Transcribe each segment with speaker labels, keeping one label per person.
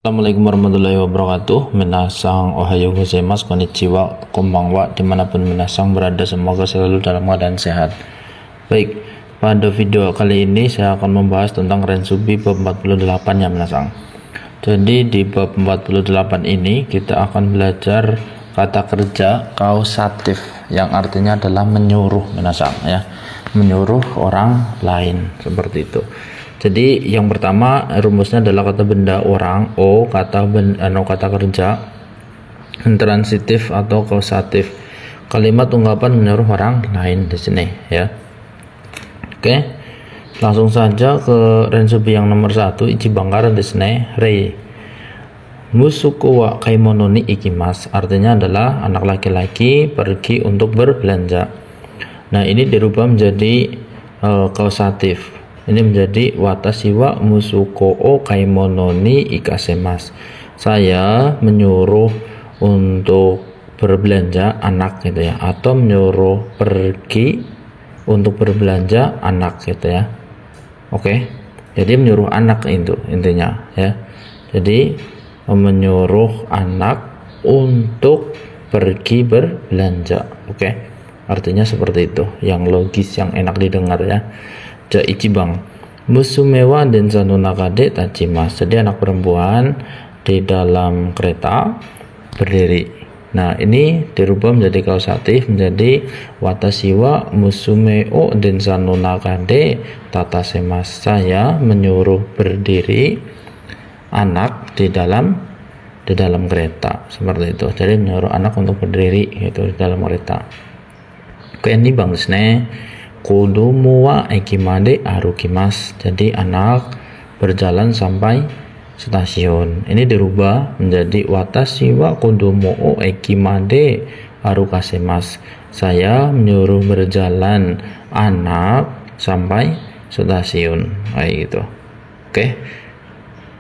Speaker 1: Assalamualaikum warahmatullahi wabarakatuh. Minasang ohayo gozaimasu, konnichiwa, konbanwa, dimanapun minasang berada, semoga selalu dalam keadaan sehat. Baik, pada video kali ini saya akan membahas tentang Rensubi bab 48 ya minasang. Jadi di bab 48 ini kita akan belajar kata kerja kausatif yang artinya adalah menyuruh minasang ya, menyuruh orang lain seperti itu. Jadi yang pertama rumusnya adalah kata benda orang, kata kerja, intransitif atau kausatif. Kalimat ungkapan menyuruh orang lain di sini ya. Oke. Langsung saja ke Rensubi yang nomor 1, Ichibangara desu ne. Rei. Musuko wa kaimono ni ikimasu. Artinya adalah anak laki-laki pergi untuk berbelanja. Nah, ini dirubah menjadi kausatif. Ini menjadi watashi wa musuko o kaimono ni ikasemasu. Saya menyuruh untuk berbelanja anak gitu ya, atau menyuruh pergi untuk berbelanja anak gitu ya. Oke. Jadi menyuruh anak itu intinya ya. Jadi menyuruh anak untuk pergi berbelanja. Oke. Artinya seperti itu, yang logis, yang enak didengar ya. Ichibang musume wa densa no nakade tachimasu. Jadi anak perempuan di dalam kereta berdiri. Nah, ini dirubah menjadi kausatif menjadi watashi wa musume o densa no nakade tatasemasu. Saya menyuruh berdiri anak di dalam kereta seperti itu. Jadi menyuruh anak untuk berdiri itu di dalam kereta. Oke, ini bang desu ne. Kodomo wa eki made arukimasu. Jadi anak berjalan sampai stasiun. Ini dirubah menjadi watashi wa kodomo o eki made arukasemasu. Saya menyuruh berjalan anak sampai stasiun. Kayak gitu. Oke.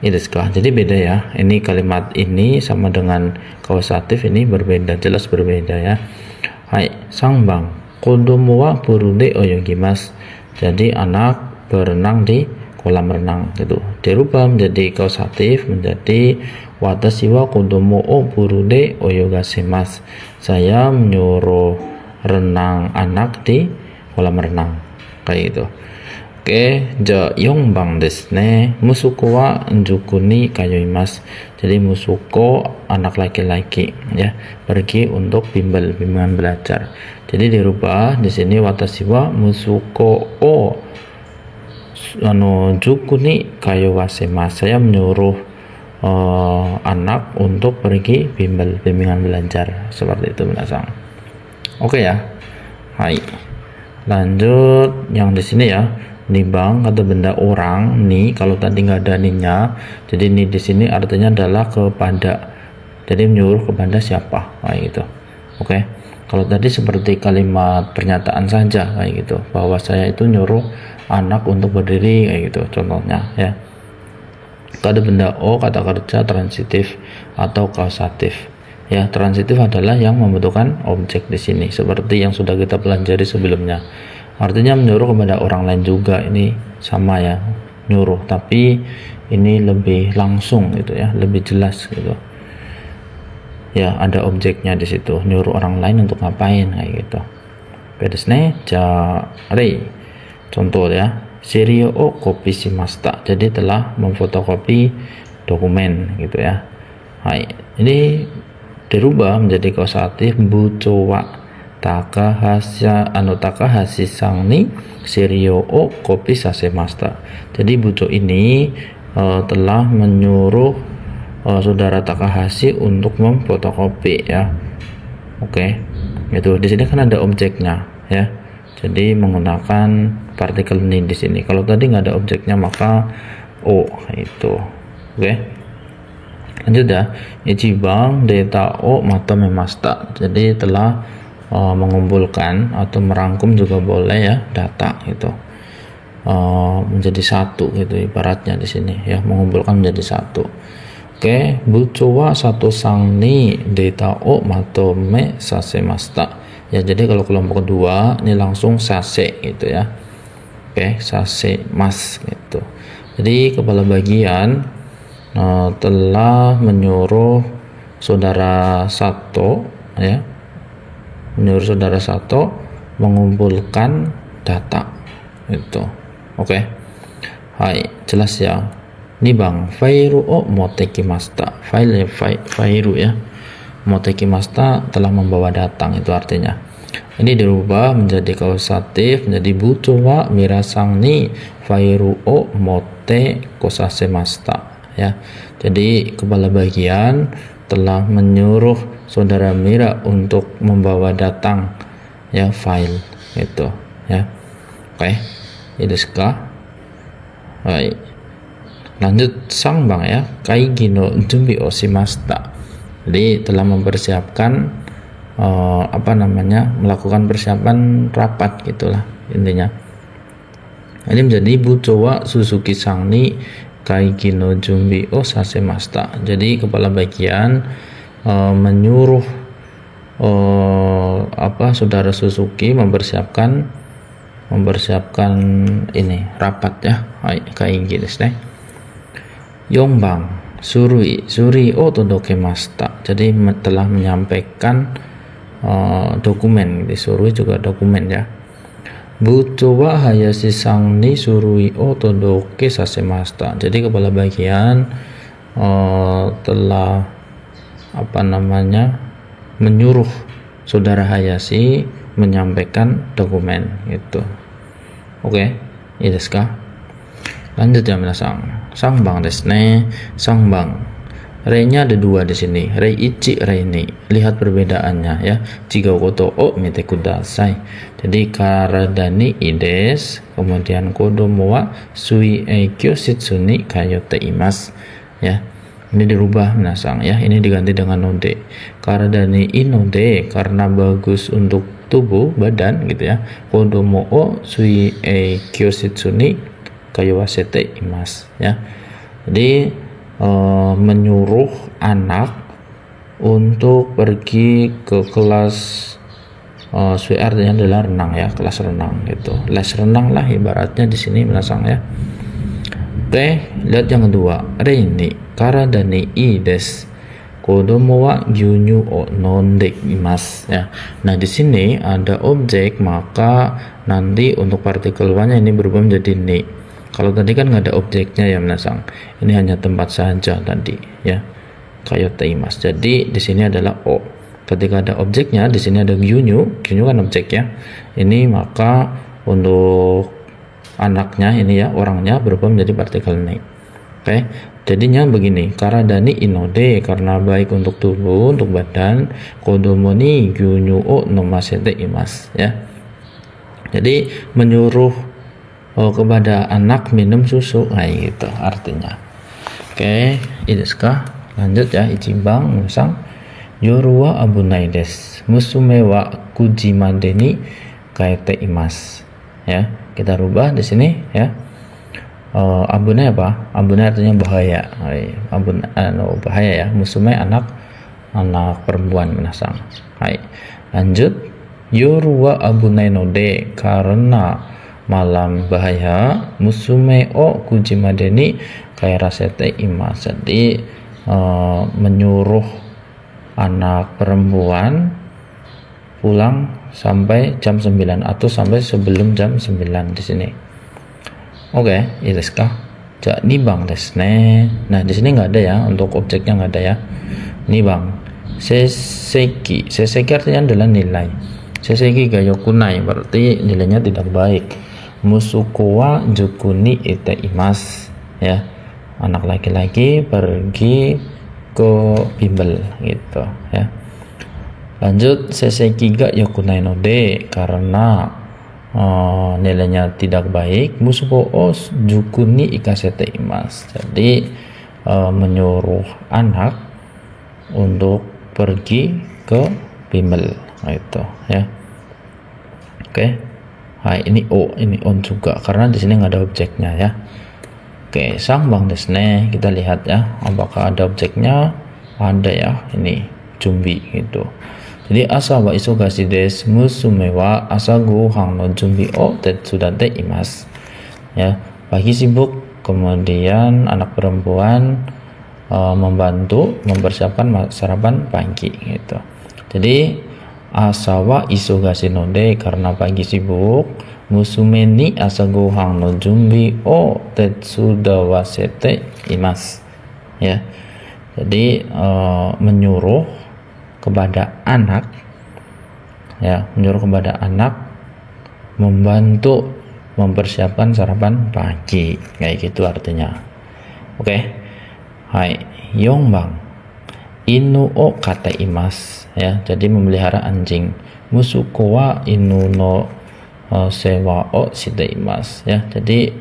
Speaker 1: Ini sekali. Jadi beda ya. Ini kalimat ini sama dengan kausatif ini berbeda, jelas berbeda ya. Hai, sang bang. Kodomo wa burude oyogimasu. Jadi anak berenang di kolam renang gitu. Dirubah menjadi kausatif menjadi watashi wa kodomo o burude oyogasemasu. Saya menyuruh renang anak di kolam renang. Kayak gitu. Oke, yongbang desu ne. Musuko wa juku ni kayoimasu. Jadi musuko anak laki-laki ya, pergi untuk bimbingan belajar. Jadi dirubah di sini watashi wa musuko o juku ni kayowasemasu. Saya menyuruh anak untuk pergi bimbingan belajar seperti itu minasang. Oke ya. Hai. Lanjut yang di sini ya. Nibang kata benda orang nih, kalau tadi nggak ada ninya, jadi nih di sini artinya adalah kepada. Jadi menyuruh kepada siapa kayak gitu. Oke. Kalau tadi seperti kalimat pernyataan saja kayak gitu, bahwa saya itu nyuruh anak untuk berdiri kayak gitu contohnya ya. Kata benda kata kerja transitif atau kausatif. Ya, transitif adalah yang membutuhkan objek di sini seperti yang sudah kita pelajari sebelumnya. Artinya menyuruh kepada orang lain juga, ini sama ya, nyuruh, tapi ini lebih langsung gitu ya, lebih jelas gitu. Ya, ada objeknya di situ, nyuruh orang lain untuk ngapain kayak gitu. Pedesne jare. Contoh ya, Shirio o kopi shimashita. Jadi telah memfotokopi dokumen gitu ya. Hai, ini dirubah menjadi kausatif bucho wa Takahashi sang ni Shirio o kopi sasemashita. Jadi bucho ini telah menyuruh saudara Takahashi untuk memfotokopi ya. Oke. Itu di sini kan ada objeknya ya. Jadi menggunakan partikel ni di sini. Kalau tadi nggak ada objeknya maka itu. Oke. Lanjut ya. Ichibang data o matomemashita. Jadi telah mengumpulkan atau merangkum juga boleh ya, data gitu menjadi satu gitu ibaratnya di sini ya, mengumpulkan menjadi satu. Oke, bucho wa sato sang ni data o matome sasemashita ya. Jadi kalau kelompok kedua ini langsung sase gitu ya. Oke, sase mas gitu. Jadi kepala bagian telah menyuruh saudara Sato, ya, menyuruh saudara Sato mengumpulkan data itu. Oke. Hai, jelas ya. Ini bang, fairu o motekimasta. File fairu ya. Motekimasta telah membawa datang, itu artinya. Ini dirubah menjadi kausatif menjadi buto wa mirasang ni fairu o mote kosasemasta, ya. Jadi kepala bagian telah menyuruh saudara Mira untuk membawa datang, ya, file itu, ya. Oke, ini sekarang. Baik. Lanjut sang bang, ya. Kaigi no junbi o shimashita. Jadi telah mempersiapkan melakukan persiapan rapat gitulah intinya. Ini menjadi buto wa Suzuki sang ni kaigi no junbi o sasemashita. Jadi kepala bagian menyuruh saudara Suzuki mempersiapkan ini rapat, ya. Kaigi desu ne. Yongbang suri o todokemashita. Jadi telah menyampaikan dokumen. Disurui juga dokumen, ya. Buto wa hayashi sang ni surui o todoke sasemashita. Jadi kepala bagian telah menyuruh saudara Hayashi menyampaikan dokumen itu. Oke, ini desu ka? Lanjut ya minasang. Sang bang desu ne. Sang bang. Rei-nya ada dua di sini. Rei ichi, rei ni. Lihat perbedaannya, ya. Jigau koto o mite kudasai. Jadi karadani ides, kemudian kodomo wa sui eikyo shitsu ni kayote imasu, ya. Ini dirubah minasang, ya. Ini diganti dengan node. Karadani inode karena bagus untuk tubuh, badan gitu, ya. Kodomo o sui eikyo shitsu ni kayowasete imasu, ya. Jadi menyuruh anak untuk pergi ke kelas sui artinya adalah renang, ya, kelas renang gitu, les renang lah ibaratnya di sini minasang, ya. Oke, lihat yang kedua. Reini karadani ides kodomo wa gyunyu o nonde imasu, ya. Nah, di sini ada objek, maka nanti untuk partikel wa-nya ini berubah menjadi ni. Kalau tadi kan nggak ada objeknya, ya minasang. Ini hanya tempat saja tadi, ya. Kayote imasu. Jadi di sini adalah o. Ketika ada objeknya, di sini ada gyunyu. Gyunyu kan objek, ya. Ini maka untuk anaknya ini, ya, orangnya berubah menjadi partikel ni. Oke. Jadinya begini. Karadani inode karena baik untuk tubuh, untuk badan. Kodomo ni gyunyu o nomasete imasu, ya. Jadi menyuruh kepada anak minum susu, nah gitu artinya. Oke, ini sekarang lanjut, ya. Ichiban minasang. Yoru wa abunai desu. Musume wa kujima de ni kaete imasu, ya. Kita rubah di sini, ya. Abunai apa? Abunai artinya bahaya. Bahaya, ya. Musume anak perempuan minasang. Hai. Lanjut. Yoru wa abunai no de karena malam bahaya, musume o kujima deni kairasete imasu. Jadi menyuruh anak perempuan pulang sampai jam 9 atau sampai sebelum jam 9 di sini. Oke, ini desu ka? Jadi bang desu ne. Nah, di sini nggak ada, ya, untuk objeknya nggak ada, ya. Ini bang. Seiseki artinya adalah nilai. Seiseki ga yokunai berarti nilainya tidak baik. Musuko wa jukuni ite imasu, ya. Anak laki-laki pergi ke bimbel gitu, ya. Lanjut, seiseki ga yokunai no de karena nilainya tidak baik. Musuko o jukuni ikasete imasu. Jadi menyuruh anak untuk pergi ke bimbel gitu, ya. Oke. Hai, ini o, ini on juga karena di sini nggak ada objeknya, ya. Oke, sang bang desu ne. Kita lihat, ya, apakah ada objeknya. Ada, ya, ini jumbi gitu. Jadi asa wa isogashi desu musume wa asa gohan no jumbi o tetsudate imasu, ya. Pagi sibuk, kemudian anak perempuan membantu mempersiapkan sarapan pagi gitu. Jadi asawa isogasi node, karena pagi sibuk, musumeni asagohang no junbi o tetsudawasete imas, ya. Jadi menyuruh kepada anak, ya, menyuruh kepada anak membantu mempersiapkan sarapan pagi, kayak gitu artinya. Oke. Hai, yongbang inu o kata imas, ya. Jadi memelihara anjing. Musuko wa inu no sewa o shite imas, ya. Jadi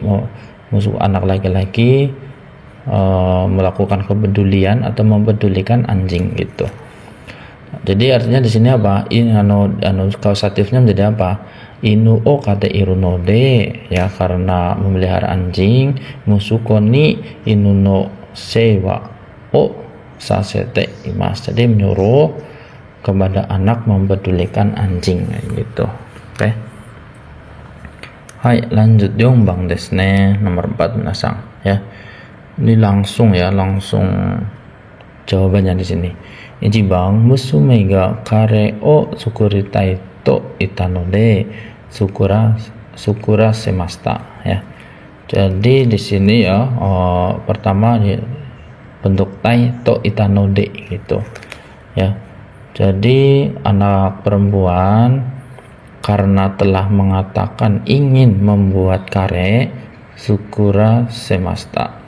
Speaker 1: musuh anak laki-laki melakukan kepedulian atau mempedulikan anjing gitu. Jadi artinya di sini apa? Kausatifnya menjadi apa? Inu o kata irunode, ya, karena memelihara anjing. Musukoni inu no sewa o sasete imas, jadi menyuruh kepada anak mempedulikan anjing gitu. Oke. Hai, lanjut yongbang desne, nomor 4 minasang, ya. Ini langsung jawabannya di sini. Ichibang musume ga kare o tsukuritai to itanode tsukura semasta, ya. Jadi di sini ya, pertama bentuk tai to itanode gitu, ya. Jadi anak perempuan karena telah mengatakan ingin membuat kare, sukura semasta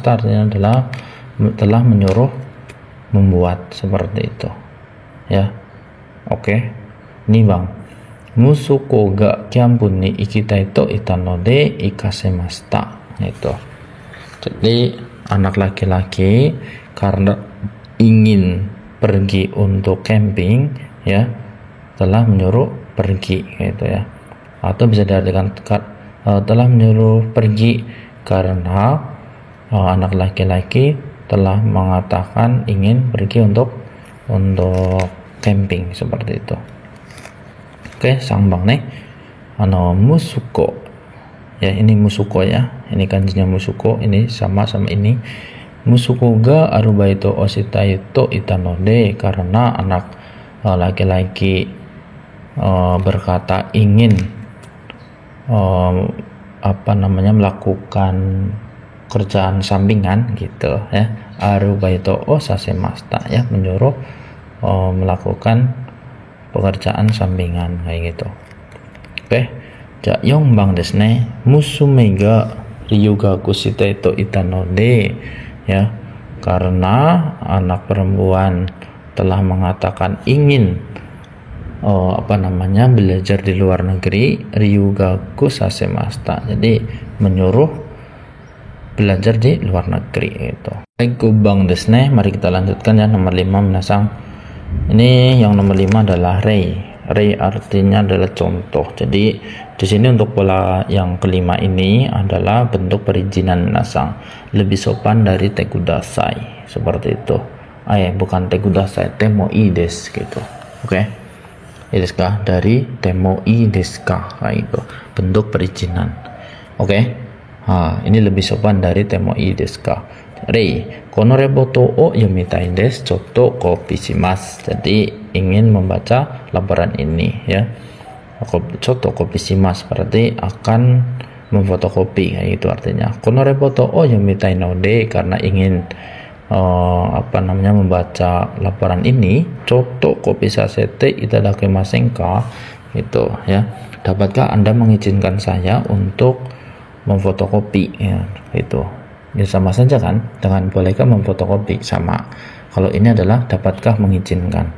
Speaker 1: artinya adalah telah menyuruh membuat seperti itu, ya. Oke. Ini bang, musuko ga kyampun ni ikitai to itanode ikasemasta, itu. Jadi anak laki-laki karena ingin pergi untuk camping, ya, telah menyuruh pergi, gitu, ya. Atau bisa diartikan telah menyuruh pergi karena anak laki-laki telah mengatakan ingin pergi untuk camping, seperti itu. Oke, sangbang nih, musuko, ya, ini musuko, ya, ini kanjinya musuko, ini sama ini. Musuko ga arubaito oshitai to itanode, karena anak laki-laki berkata ingin melakukan kerjaan sampingan gitu, ya. Arubaito o sasemasta, ya, menyuruh melakukan pekerjaan sampingan, kayak gitu. Oke. Ja yongbang desne, musume ga ryuga kushite to itanode, ya, karena anak perempuan telah mengatakan ingin belajar di luar negeri, ryuga kusasemasta, jadi menyuruh belajar di luar negeri itu. Baik, kubang desne, mari kita lanjutkan, ya, nomor 5 minasang. Ini yang nomor 5 adalah rei. Rei artinya adalah contoh. Jadi di sini untuk pola yang kelima ini adalah bentuk perizinan minasang, lebih sopan dari tekudasai, seperti itu. Bukan tekudasai, temoi desu gitu. Oke. Deska dari temoi deska, kayak itu, bentuk perizinan. Oke. Ini lebih sopan dari temoi deska. Rei, kono reboto o yomitai desu, chotto kopi shimasu. Jadi ingin membaca laporan ini, ya. Chotto kopi shimasu berarti akan memfotokopi, kayak itu artinya. Kono reboto o yomitai node, karena ingin membaca laporan ini. Chotto kopi sasete itadakimasen ka, gitu, ya. Dapatkah Anda mengizinkan saya untuk memfotokopi, ya, itu. Ya, sama saja kan dengan bolehkah memfotokopi, sama. Kalau ini adalah dapatkah mengizinkan.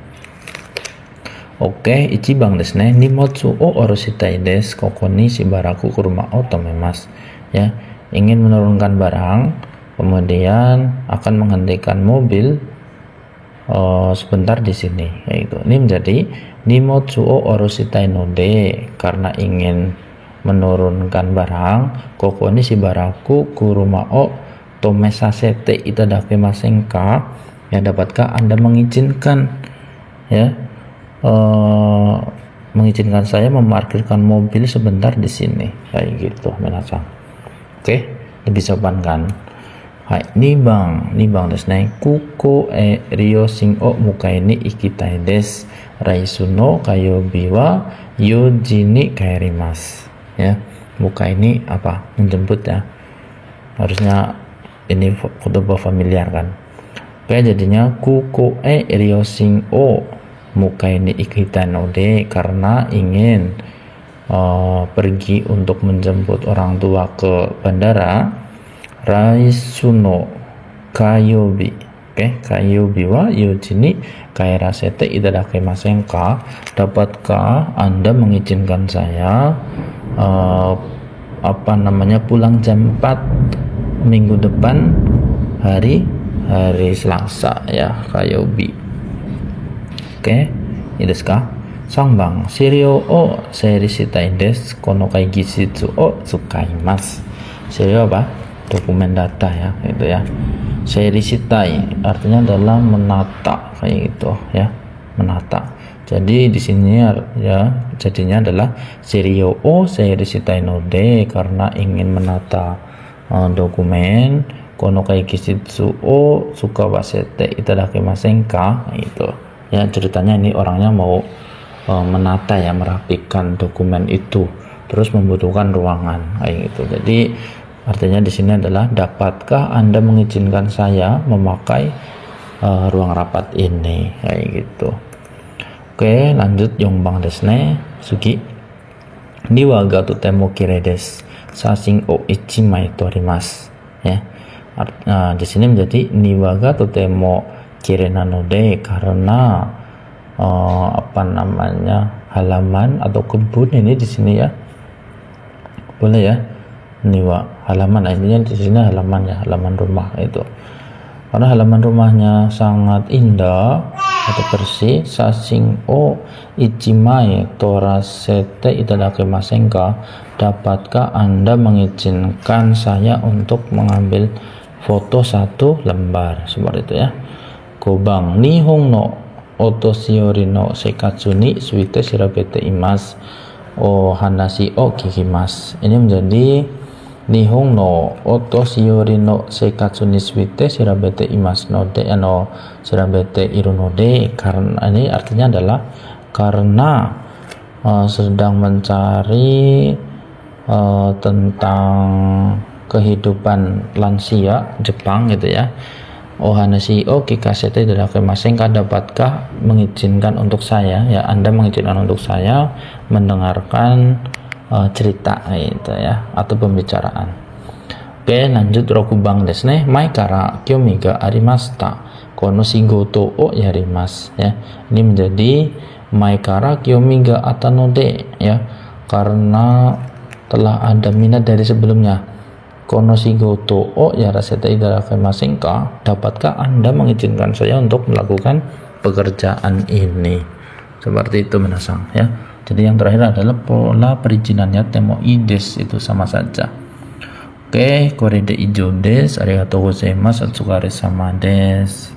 Speaker 1: Oke, ichibang desne, nimotsu o oroshitai desu, koko ni shibaraku kuruma o tomemas, ya, ingin menurunkan barang, kemudian akan menghentikan mobil sebentar di sini, yaitu. Ini menjadi nimotsu o oroshitai node, karena ingin menurunkan barang, koko ni shibaraku kuruma o tomesasete itadakimasen ka, ya, dapatkah Anda mengizinkan, ya, mengizinkan saya memarkirkan mobil sebentar di sini, kayak gitu, minasang. Oke, lebih sopan kan. はい、2番ですね。ここへ両親を迎えに行きたいです。来週の火曜日は4時に帰ります. Ya, muka ini apa? Menjemput ya. Harusnya ini khutbah familiar kan. Oke, jadinya kuko ryoshin o mukai ni ikitai node, karena ingin pergi untuk menjemput orang tua ke bandara. Raisu no kayobi. Oke, kayobi wa yoji ni kaerasete itadakimasen ka? Dapatkah Anda mengizinkan saya pulang jam 4 minggu depan hari Selasa ya, kayobi. Oke, ini desu ka? Songbang, Shirio o seirisitai desu, kono kai gishitsu o tsukaimasu. Shirio apa? Dokumen data ya, gitu ya. Seirisitai artinya adalah menata, kayak gitu ya, menata. Jadi di sini ya jadinya adalah Shirio o seirisitai node, karena ingin menata dokumen. Kono kai gishitsu o tsukawasete itadakimasen ka, gitu ya. Ceritanya ini orangnya mau menata ya, merapikan dokumen itu, terus membutuhkan ruangan, kayak gitu. Jadi artinya di sini adalah, dapatkah Anda mengizinkan saya memakai ruang rapat ini, kayak gitu. Oke, lanjut. Yongbang desu ne. Sugi. Niwa ga totemo kirei desu. Sashin o 1枚 torimasu. Ya. Di sini menjadi niwa ga totemo kirei nanode, karena halaman atau kebun ini di sini ya. Boleh ya. Niwa halaman, intinya di sini halaman ya, halaman rumah itu. Karena halaman rumahnya sangat indah atau bersih. Sashin o 1枚 torasete itadakimasen ka? Dapatkah Anda mengizinkan saya untuk mengambil foto 1 lembar, seperti itu ya. Gobang, Nihon no otoshiori no seikatsu ni suite shirabete imasu o hanashi o kikimasu. Ini menjadi Nihon no otoshiori no seikatsu ni suite shirabete imasu node, shirabete iru node, karena ini artinya adalah karena sedang mencari tentang kehidupan lansia Jepang, gitu ya. Ohanashi o kikasete itadakimasen ka? Dapatkah mengizinkan untuk saya ya, Anda mengizinkan untuk saya mendengarkan cerita, gitu ya, atau pembicaraan. Oke, lanjut. Rokubang desu ne. Mai kara kyomi ga arimashita, kono shigoto o yarimasu ya. Ini menjadi mai kara kyomi ga atta node ya, karena telah ada minat dari sebelumnya. Kono shigoto o yarasete itadakimasen ka? Dapatkah Anda mengizinkan saya untuk melakukan pekerjaan ini? Seperti itu menasang ya. Jadi yang terakhir adalah pola perizinannya temo ides, itu sama saja. Oke, kore de ijo desu. Arigatou gozaimasu. Otsukare sama desu.